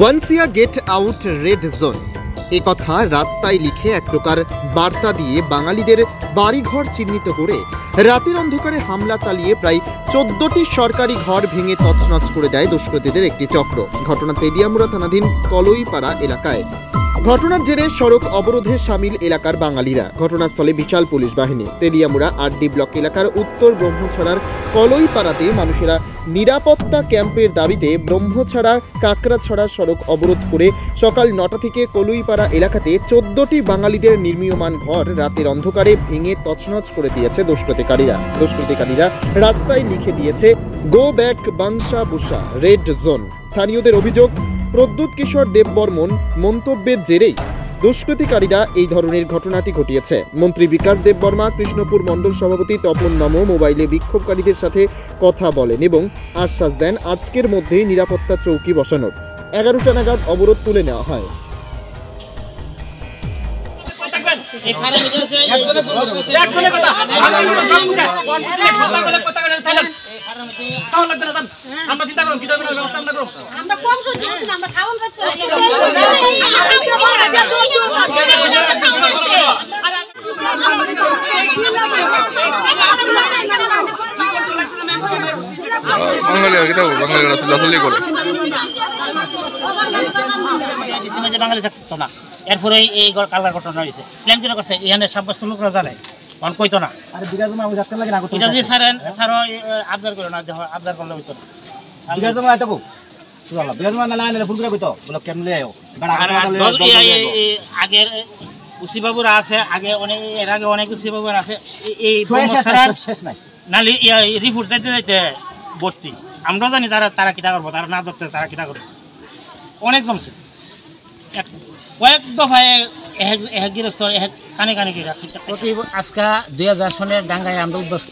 ওয়ানসিয়া get out red zone এ কথা রাস্তায় লিখে এক প্রকার বার্তা দিয়ে বাঙালিদের বাড়িঘর চিহ্নিত করে রাতের অন্ধকারে হামলা চালিয়ে প্রায় 14টি সরকারি ঘর ভেঙে তছনছ করে দেয় দুষ্কৃতীদের একটি চক্র। ঘটনা তেলিয়ামুড়া থানাধীন কলইপাড়া এলাকায়। ঘটনার জেরে সড়ক অবরোধে সামিল এলাকার বাঙালিরা। ঘটনাস্থলে বিশাল পুলিশ বাহিনী। তেলিয়ামুড়া আরডি ব্লক এলাকার উত্তর ব্রহ্মছড়ার কলইপাড়াতে মানুষেরা নিরাপত্তা ক্যাম্পের দাবিতে ব্রহ্মছড়া কাকড়াছড়া সড়ক অবরোধ করে সকাল 9টা থেকে কলইপাড়া এলাকাতে 14টি বাঙালিদের নির্মীয়মান ঘর রাতের অন্ধকারে ভেঙে তছনছ করে দিয়েছে দুষ্কৃতিকারীরা রাস্তায় লিখে দিয়েছে গো ব্যাক বাংশা বুসা রেড জোন। স্থানীয়দের অভিযোগ, প্রদ্যুৎ কিশোর দেববর্মন মন্তব্যের জেরেই দুষ্কৃতিকারীরা এই ধরনের ঘটনাটি ঘটিয়েছে। মন্ত্রী বিকাশ দেববর্মা কৃষ্ণপুর মণ্ডল সভাপতি তপন নমো মোবাইলে বিক্ষোভকারীদের সাথে কথা বলেন এবং আশ্বাস দেন আজকের মধ্যেই নিরাপত্তা চৌকি বসানোর। 11টা নাগাদ অবরোধ তুলে নেওয়া হয়। বাঙালি থাকতো না, এরপরে এই কালকার ঘটনা হয়েছে। প্ল্যান করে করছে এখানে সাব্যস্ত লোকরা জানে, অন কইতো না। স্যার আবদার করে না, আবদার করলে হইতো না। আগের উসি বাবুরা আছে, আগে অনেক এর আগে অনেক উসি বাবুরা আছে। এই নালি রিপোর্ট যাইতে যাইতে ভর্তি। আমরাও জানি তারা কিতা করবো, তারা না ধরতে তারা কিতা করবো। অনেক জমছে, কয়েক দফায় গৃহস্থ কানে কানে প্রতি আজকা 2000 সনের ডাঙ্গায় আমরা উদ্বস্ত।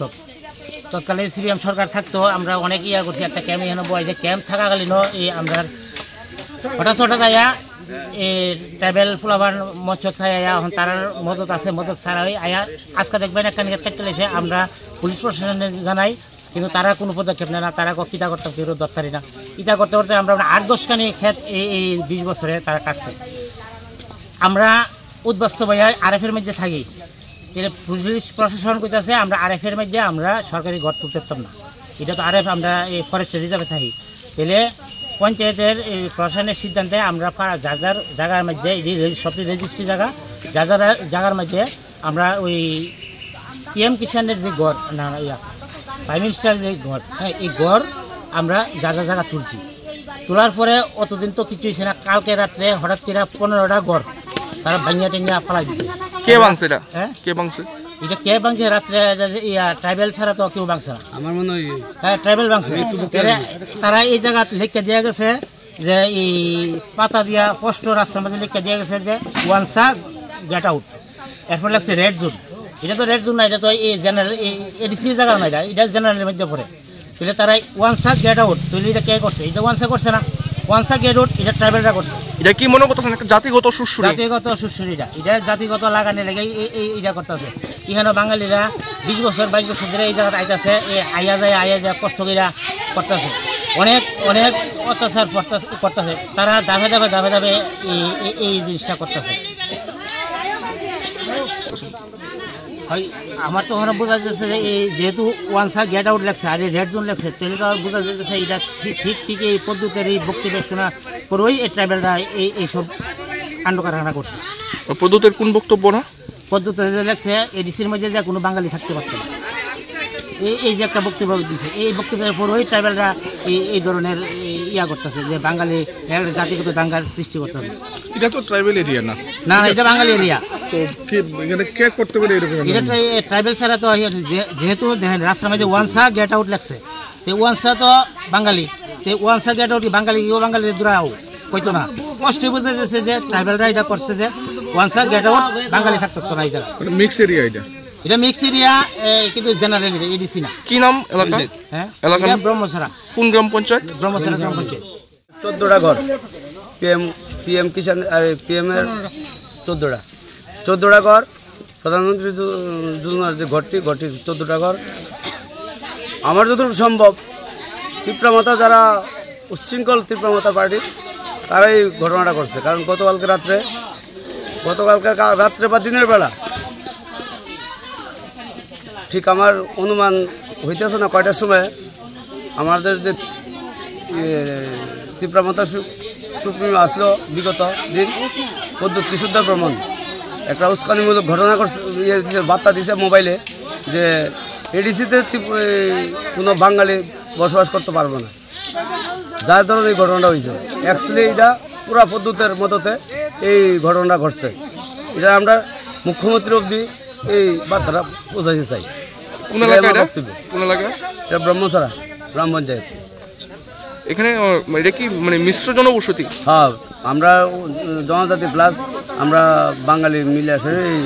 তৎকালীন সিপিএম সরকার থাকতো, আমরা অনেক ইয়া করছি। একটা ক্যাম্প এখানে বয় যে ক্যাম্প থাকাকালীন এই আমরা হঠাৎ আয়া এই ট্রাইবেল ফুলাবার মৎস্য খাই আয়া এখন তার মদত আছে, মদত ছাড়া আয়া আজকে দেখবেন একটা নিয়ে থাকতে লেগেছে। আমরা পুলিশ প্রশাসনে জানাই, কিন্তু তারা কোনো পদক্ষেপ নেয় না। তারা কিতা করতে কেউ দরকারি না। কিতা করতে করতে আমরা 8-10খানি ক্ষেত এই 20 বছরে তারা কাটছে। আমরা উদ্বাস্ত ভাইয়া আরএফের মধ্যে থাকি। পুলিশ প্রশাসন কইতাছে আমরা আরএফের মধ্যে আমরা সরকারি ঘর তুলতে পারতাম না। এটা তো আরএফ, আমরা এই ফরেস্ট রিজার্ভে থাকি। তাহলে পঞ্চায়েতের এই প্রশাসনের সিদ্ধান্তে আমরা যার যার জায়গার মধ্যে সবটি রেজিস্ট্রি যার জায়গার মধ্যে আমরা ওই পিএম কিষানের যে ঘর না প্রাইম মিনিস্টার যে ঘর, হ্যাঁ, এই ঘর আমরা যার জায়গা তুলছি। তোলার পরে অতদিন তো কিছু হয়েছে না। কালকে রাত্রে হঠাৎ করে 15টা ঘর তারা ভাঙিয়া টেঙ্গা ফালাই দিচ্ছে। কে ভাঙছে এটা? হ্যাঁ, কে ভাঙছে এটা? কে ভাঙছে? রাত্রে ট্রাইবেল ছাড়া তো কেউ ভাঙছে না, আমার মনে হয়। হ্যাঁ, ট্রাইবেল ভাঙছে। তারা এই জায়গা লিখে দেওয়া গেছে যে এই পাতা দিয়া স্পষ্ট রাস্তার মধ্যে লিখে দেওয়া গেছে যে ওয়ানসা গেট আউট। এরপর লাগছে রেড জোন। এটা তো রেড জোন না, এটা তো এই জেনারেল এডিসির জায়গা না, এটা জেনারেলের মধ্যে পড়ে। তাহলে তারা ওয়ানসা গেট আউট, তাহলে এটা কে করছে? এটা ওয়ানসা করছে না, ওয়ানসা গেট আউট এটা ট্রাইবেলরা করছে। এটা কি মনে করতেছেন জাতিগত সুরসুরি? জাতিগত সুরসুরি, এটা জাতিগত লাগানে লেগে এইটা করতেছে। এখানে বাঙালিরা 20 বছর 22 বছর ধরে এই জায়গাটা আইতাছে, আইয়া যায় কষ্ট করিয়া করতেছে। অনেক অত্যাচার করতেছে তারা, দাবে এই জিনিসটা করতেছে। আমার তো ওখানে বোঝা যাচ্ছে যে এই যেহেতু ওয়ানসা গেট আউট লাগছে আর এই রেড জোন লাগছে, তাহলে তো বোঝা যাচ্ছে এটা ঠিক এই পদ্ধতির এই বক্তব্য শোনা করেই এই ট্রাইবেলরা এইসব কাণ্ড কারখানা করছে। পদ্ধতির কোন বক্তব্য না? পদ্ধতি লাগছে এডিসির মধ্যে যে কোনো বাঙালি থাকতে পারছে না, এই যে একটা বক্তব্য দিচ্ছে। এই বক্তব্যের পরেই ট্রাইবেলরা এই ধরনের ইয়া করতেছে যে বাঙালি জাতিগত দাঙ্গার সৃষ্টি করতেছে। এটা তো ট্রাইবেল এরিয়া না? না, এটা বাঙালি এরিয়া। ট্রাইবেল ছাড়া তো যেহেতু দেখেন রাস্তার মধ্যে ওয়ানসা গেট আউট লাগছে, ওয়ানসা তো বাঙালি, ওয়ানসা গেট আউট বাঙালি দূরাও কইতো না। কষ্টে বোঝা যাচ্ছে যে ট্রাইবেলরা এটা করছে যে ওয়ানসা গেট আউট বাঙালি থাকতো না। এই জায়গা মিক্স এরিয়া, এটা মিক্স এরিয়া, কিন্তু জেনারেল এডিসি না। কি নাম এলাকা? হ্যাঁ, এলাকা ব্রহ্মছড়া। কোন গ্রাম পঞ্চায়েত? ব্রহ্মছড়া গ্রাম পঞ্চায়েত। 14টা ঘর পিএম কিষান আর পিএম এর 14টা ঘর। প্রধানমন্ত্রী যোজনার যে ঘরটি 14টা ঘর। আমার যতটুকু সম্ভব তীব্রমাতা যারা উচ্ছৃঙ্খল তীব্রমাতা পার্টি তারাই ঘটনাটা করছে। কারণ গতকালকে রাত্রে বা দিনের বেলা ঠিক আমার অনুমান হইতেছে না কয়টার সময় আমাদের যে তীব্রমতা সুপ্রিম আসলো বিগত দিন পদ্ধতি কিশোরদা ভ্রমণ একটা উস্কানিমূলক ঘটনা করছে, বার্তা দিছে মোবাইলে যে এডিসিতে কোনো বাঙালি বসবাস করতে পারবো না, যার ধরনের এই ঘটনাটা হয়েছে। অ্যাকচুয়ালি এটা পুরা পদ্ধতির মতোতে এই ঘটনাটা ঘটছে। এটা আমরা মুখ্যমন্ত্রী অবধি এই বার্তাটা পৌঁছাইতে চাই। কোন এলাকা এটা ব্রহ্মছড়া গ্রাম পঞ্চায়েত। এখানে এটা কি মানে মিশ্র জনবসতি? হ্যাঁ, আমরা জনজাতি প্লাস আমরা বাঙালি মিলে আসে এই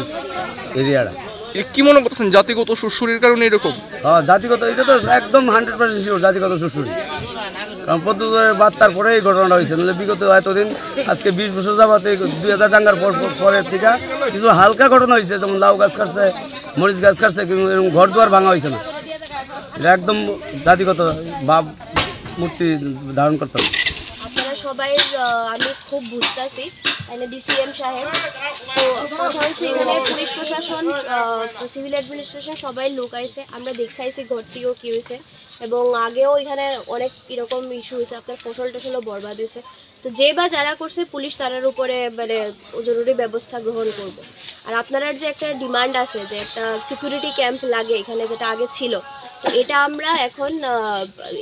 এরিয়াটা। কি মনে করতেছেন জাতিগত সুরসুরির কারণে এরকম? হ্যাঁ, জাতিগত, এটা তো একদম 100% শিওর জাতিগত সুরসুরি। কারণ পদ্ধতির বার্তার পরে এই ঘটনাটা হয়েছে। নাহলে বিগত এতদিন আজকে 20 বছর যাবত 2000 দাঙ্গার পরের থেকে কিছু হালকা ঘটনা হয়েছে, যেমন লাউ গাছ কাটছে, মরিচ গাছ কাটছে, কিন্তু এরকম ঘর দুয়ার ভাঙা হয়েছে না। এটা একদম জাতিগত ভাব মূর্তি ধারণ করতে হবে। আপনারা সবাই আমি খুব বুঝতেছি ডিসিএম সাহেব, তো কথা হচ্ছে এখানে পুলিশ প্রশাসন, সিভিল অ্যাডমিনিস্ট্রেশন সবাই লোক আইছে, আমরা দেখাইছি ঘরটিও কী হয়েছে, এবং আগেও এখানে অনেক এরকম ইস্যু হয়েছে, আপনার ফসল টসলও বরবাদ হয়েছে। তো যে বা যারা করছে পুলিশ তারার উপরে মানে জরুরি ব্যবস্থা গ্রহণ করবে। আর আপনার যে একটা ডিমান্ড আছে যে একটা সিকিউরিটি ক্যাম্প লাগে এখানে, যেটা আগে ছিল, তো এটা আমরা এখন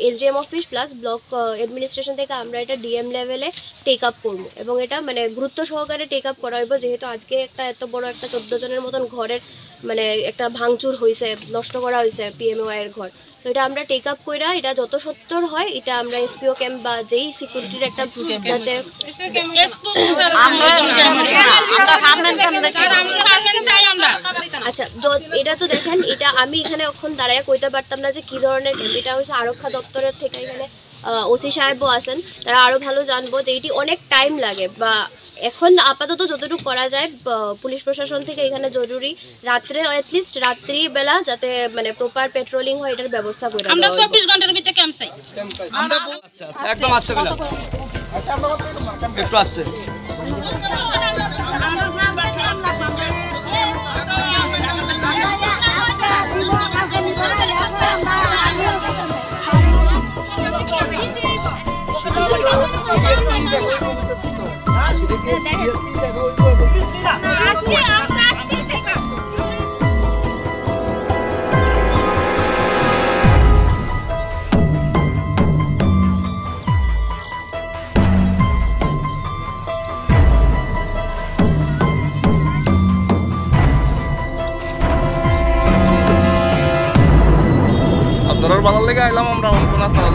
SDM office plus block administration থেকে আমরা এটা ডিএম লেভেলে টেক আপ করবো, এবং এটা মানে গুরুত্ব সহকারে টেক আপ করা হইব। যেহেতু আজকে একটা এত বড় একটা 14 জনের মতন ঘরের মানে একটা ভাঙচুর হয়েছে, নষ্ট করা হয়েছে পিএমওআই এর ঘর, তো এটা আমরা টেক আপ কইরা এটা যত সত্তর হয় এটা আমরা এসপিও ক্যাম্প বা যেই সিকিউরিটির একটা যাতে আচ্ছা এটা তো দেখেন, এটা আমি এখানে এখন দাঁড়ায় কইতে পারতাম না যে কি ধরনের ক্যাম্প। এটা হচ্ছে আরক্ষা দপ্তরের থেকে এখানে ওসি সাহেবও আছেন, তারা আরো ভালো জানবো যে এটি অনেক টাইম লাগে। বা এখন আপাতত যতটুকু করা যায় পুলিশ প্রশাসন থেকে এখানে জরুরি রাত্রে অ্যাটলিস্ট রাত্রিবেলা যাতে মানে প্রপার পেট্রোলিং হয় এটার ব্যবস্থা করে আমরা 24 ঘন্টার ভিতরে ক্যাম্প চাই। আমরা একদম আস্তে গেলাম, একটু আস্তে। আপনার ভালো লেগে আইলাম আমরা, অন্য কোনো আপনারা